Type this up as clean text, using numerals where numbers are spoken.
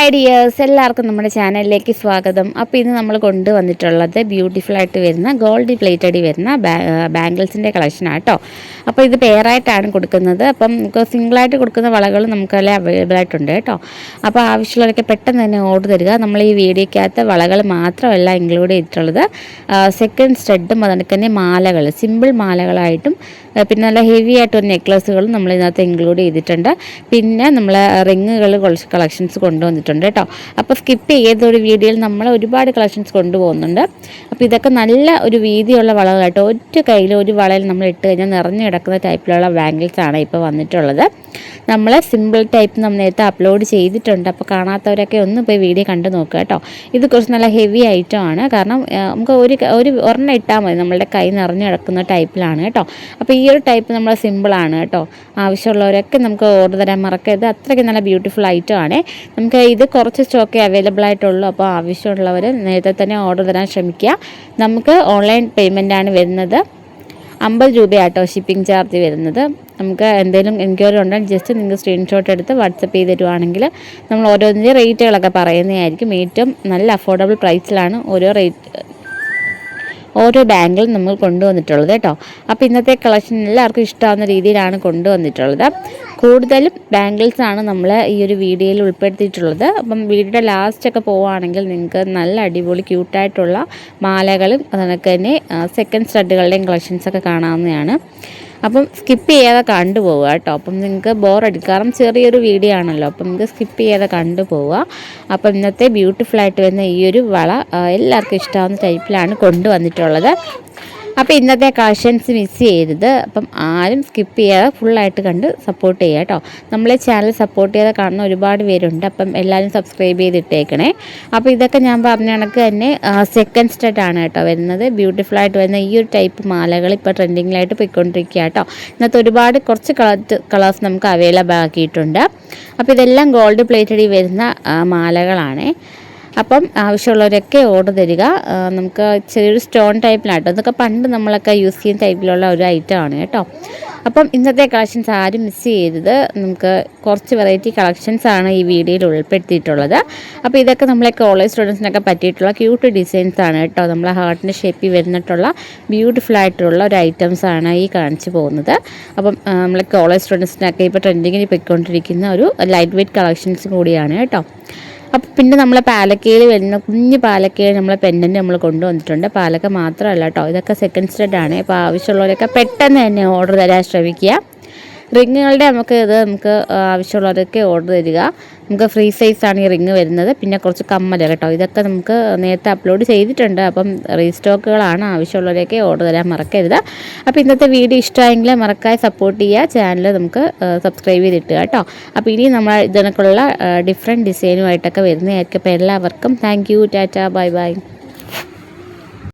Hi dears, എല്ലാവർക്കും നമ്മുടെ ചാനലിലേക്ക് സ്വാഗതം. അപ്പോൾ ഇന്ന് നമ്മൾ കൊണ്ടുവന്നിട്ടുള്ളത് ബ്യൂട്ടിഫുള്ളായിട്ട് വരുന്ന ഗോൾഡ് പ്ലേറ്റഡ് വരുന്ന ബാംഗിൾസിൻ്റെ കളക്ഷനാണ് കേട്ടോ. അപ്പോൾ ഇത് പെയറായിട്ടാണ് കൊടുക്കുന്നത്. അപ്പം നമുക്ക് സിംഗിളായിട്ട് കൊടുക്കുന്ന വളകൾ നമുക്കെല്ലാം അവൈലബിൾ ആയിട്ടുണ്ട് കേട്ടോ. അപ്പോൾ ആവശ്യമുള്ളവരൊക്കെ പെട്ടെന്ന് തന്നെ ഓർഡർ തരിക. നമ്മൾ ഈ വീഡിയോയ്ക്കകത്ത് വളകൾ മാത്രമല്ല ഇൻക്ലൂഡ് ചെയ്തിട്ടുള്ളത്, സെക്കൻഡ് സ്റ്റഡും അതുകൊണ്ട് തന്നെ മാലകൾ, സിമ്പിൾ മാലകളായിട്ടും പിന്നെ നല്ല ഹെവി ആയിട്ടൊരു നെക്ലസുകളും നമ്മൾ ഇതിനകത്ത് ഇൻക്ലൂഡ് ചെയ്തിട്ടുണ്ട്. പിന്നെ നമ്മൾ റിങ്ങുകൾ കുറച്ച് കളക്ഷൻസ് കൊണ്ടുവന്നിട്ടുണ്ട് കേട്ടോ. അപ്പോൾ സ്കിപ്പ് ചെയ്തൊരു വീഡിയോയിൽ നമ്മൾ ഒരുപാട് കളക്ഷൻസ് കൊണ്ടുപോകുന്നുണ്ട്. അപ്പോൾ ഇതൊക്കെ നല്ല ഒരു വീതിയുള്ള വളകൾ കേട്ടോ. ഒറ്റ കയ്യിൽ ഒരു വളയിൽ നമ്മൾ ഇട്ട് കഴിഞ്ഞാൽ നിറഞ്ഞു കിടക്കുന്ന ടൈപ്പിലുള്ള ബാംഗിൾസാണ് ഇപ്പോൾ വന്നിട്ടുള്ളത്. നമ്മൾ സിമ്പിൾ ടൈപ്പ് നമ്മൾ നേരത്തെ അപ്ലോഡ് ചെയ്തിട്ടുണ്ട്. അപ്പോൾ കാണാത്തവരൊക്കെ ഒന്ന് പോയി വീഡിയോ കണ്ടു നോക്കുക കേട്ടോ. ഇത് കുറച്ച് നല്ല ഹെവി ഐറ്റമാണ്. കാരണം നമുക്ക് ഒരെണ്ണം ഇട്ടാൽ മതി, നമ്മളുടെ കൈ നിറഞ്ഞു കിടക്കുന്ന ടൈപ്പിലാണ് കേട്ടോ. അപ്പോൾ ഈ ഒരു ടൈപ്പ് നമ്മൾ സിമ്പിളാണ് കേട്ടോ. ആവശ്യമുള്ളവരൊക്കെ നമുക്ക് ഓർഡർ തരാൻ മറക്കരുത്. അത്രയ്ക്ക് നല്ല ബ്യൂട്ടിഫുൾ ഐറ്റമാണ്. നമുക്ക് ഇത് കുറച്ച് സ്റ്റോക്കേ അവൈലബിൾ ആയിട്ടുള്ളൂ. അപ്പോൾ ആവശ്യമുള്ളവർ നേരത്തെ തന്നെ ഓർഡർ തരാൻ ശ്രമിക്കുക. നമുക്ക് ഓൺലൈൻ പേയ്മെൻറ്റാണ് വരുന്നത്. 50 രൂപയാട്ടോ ഷിപ്പിംഗ് ചാർജ് വരുന്നത്. നമുക്ക് എന്തെങ്കിലും എൻക്വയറി ഉണ്ടെങ്കിൽ ജസ്റ്റ് നിങ്ങൾക്ക് സ്ക്രീൻഷോട്ട് എടുത്ത് വാട്സപ്പ് ചെയ്ത് തരുവാണെങ്കിൽ നമ്മൾ ഓരോന്നിൻ്റെ റേറ്റുകളൊക്കെ പറയുന്നതായിരിക്കും. ഏറ്റവും നല്ല അഫോർഡബിൾ പ്രൈസിലാണ് ഓരോ ബാങ്കിലും നമ്മൾ കൊണ്ടുവന്നിട്ടുള്ളത് കേട്ടോ. അപ്പോൾ ഇന്നത്തെ കളക്ഷൻ എല്ലാവർക്കും ഇഷ്ടമാവുന്ന രീതിയിലാണ് കൊണ്ടുവന്നിട്ടുള്ളത്. കൂടുതലും ബാംഗിൾസാണ് നമ്മൾ ഈ ഒരു വീഡിയോയിൽ ഉൾപ്പെടുത്തിയിട്ടുള്ളത്. അപ്പം വീഡിയോയുടെ ലാസ്റ്റൊക്കെ പോവുകയാണെങ്കിൽ നിങ്ങൾക്ക് നല്ല അടിപൊളി ക്യൂട്ടായിട്ടുള്ള മാലകളും അതുകൊണ്ട് തന്നെ സെക്കൻഡ് സ്റ്റഡുകളുടെയും കളക്ഷൻസൊക്കെ കാണാവുന്നതാണ്. അപ്പം സ്കിപ്പ് ചെയ്യാതെ കണ്ടുപോവുക കേട്ടോ. അപ്പം നിങ്ങൾക്ക് ബോറടിക്കാറും ചെറിയൊരു വീഡിയോ ആണല്ലോ. അപ്പം നിങ്ങൾക്ക് സ്കിപ്പ് ചെയ്യാതെ കണ്ടുപോവുക. അപ്പം ഇന്നത്തെ ബ്യൂട്ടിഫുള്ളായിട്ട് വരുന്ന ഈ ഒരു വള എല്ലാവർക്കും ഇഷ്ടമാവുന്ന ടൈപ്പിലാണ് കൊണ്ടുവന്നിട്ടുള്ളത്. അപ്പോൾ ഇന്നത്തെ കളക്ഷൻസ് മിസ് ചെയ്യരുത്. അപ്പം ആരും സ്കിപ്പ് ചെയ്യാതെ ഫുള്ളായിട്ട് കണ്ട് സപ്പോർട്ട് ചെയ്യുക കേട്ടോ. നമ്മളെ ചാനൽ സപ്പോർട്ട് ചെയ്യാതെ കാണുന്ന ഒരുപാട് പേരുണ്ട്. അപ്പം എല്ലാവരും സബ്സ്ക്രൈബ് ചെയ്തിട്ടേക്കണേ. അപ്പോൾ ഇതൊക്കെ ഞാൻ പറഞ്ഞ കണക്ക് തന്നെ സെക്കൻഡ് സ്റ്റഡാണ് കേട്ടോ വരുന്നത്. ബ്യൂട്ടിഫുള്ളായിട്ട് വരുന്ന ഈ ഒരു ടൈപ്പ് മാലകൾ ഇപ്പോൾ ട്രെൻഡിങ്ങിലായിട്ട് പോയിക്കൊണ്ടിരിക്കുക കേട്ടോ. ഇന്നത്തെ ഒരുപാട് കുറച്ച് കളേഴ്സ് നമുക്ക് അവൈലബിൾ ആക്കിയിട്ടുണ്ട്. അപ്പോൾ ഇതെല്ലാം ഗോൾഡ് പ്ലേറ്റഡിൽ വരുന്ന മാലകളാണ്. അപ്പം ആവശ്യമുള്ളവരൊക്കെ ഓർഡർ തരിക. നമുക്ക് ചെറിയൊരു സ്റ്റോൺ ടൈപ്പിലാട്ടോ. ഇതൊക്കെ പണ്ട് നമ്മളൊക്കെ യൂസ് ചെയ്യുന്ന ടൈപ്പിലുള്ള ഒരു ഐറ്റമാണ് കേട്ടോ. അപ്പം ഇന്നത്തെ കളക്ഷൻസ് ആരും മിസ് ചെയ്യരുത്. നമുക്ക് കുറച്ച് വെറൈറ്റി കളക്ഷൻസാണ് ഈ വീഡിയോയിൽ ഉൾപ്പെടുത്തിയിട്ടുള്ളത്. അപ്പോൾ ഇതൊക്കെ നമ്മളെ കോളേജ് സ്റ്റുഡൻസിനൊക്കെ പറ്റിയിട്ടുള്ള ക്യൂട്ട് ഡിസൈൻസാണ് കേട്ടോ. നമ്മളെ ഹാർട്ടിൻ്റെ ഷേപ്പിൽ വരുന്നിട്ടുള്ള ബ്യൂട്ടിഫുൾ ആയിട്ടുള്ള ഒരു ഐറ്റംസാണ് ഈ കാണിച്ചു പോകുന്നത്. അപ്പം നമ്മളെ കോളേജ് സ്റ്റുഡൻസിനൊക്കെ ഇപ്പോൾ ട്രെൻഡിങ്ങിൽ പോയിക്കൊണ്ടിരിക്കുന്ന ഒരു ലൈറ്റ് വെയ്റ്റ് കളക്ഷൻസ് കൂടിയാണ് കേട്ടോ. അപ്പോൾ പിന്നെ നമ്മളെ പാലക്കയിൽ വരുന്ന കുഞ്ഞ് പാലക്കയിൽ നമ്മളെ പെൻഡൻറ്റ് നമ്മൾ കൊണ്ടുവന്നിട്ടുണ്ട്. പാലക്ക മാത്രമല്ല കേട്ടോ, ഇതൊക്കെ സെക്കൻഡ് സ്റ്റഡാണ്. അപ്പോൾ ആവശ്യമുള്ളവരൊക്കെ പെട്ടെന്ന് തന്നെ ഓർഡർ തരാൻ ശ്രമിക്കുക. റിങ്ങുകളുടെ നമുക്ക് ആവശ്യമുള്ളവരൊക്കെ ഓർഡർ തരിക. നമുക്ക് ഫ്രീ സൈസാണ് ഈ റിങ് വരുന്നത്. പിന്നെ കുറച്ച് കമ്മൽ കേട്ടോ, ഇതൊക്കെ നമുക്ക് നേരത്തെ അപ്ലോഡ് ചെയ്തിട്ടുണ്ട്. അപ്പം റീസ്റ്റോക്കുകളാണ്. ആവശ്യമുള്ളവരൊക്കെ ഓർഡർ തരാൻ മറക്കരുത്. അപ്പോൾ ഇന്നത്തെ വീഡിയോ ഇഷ്ടമായെങ്കിൽ മറക്കാതെ സപ്പോർട്ട് ചെയ്യുക. ചാനൽ നമുക്ക് സബ്സ്ക്രൈബ് ചെയ്തിട്ട് കേട്ടോ. അപ്പോൾ ഇനി നമ്മൾ ഇതിനൊക്കെയുള്ള ഡിഫറെൻറ്റ് ഡിസൈനുമായിട്ടൊക്കെ വരുന്നതായിരിക്കും. അപ്പോൾ എല്ലാവർക്കും thank you, Tata, bye bye.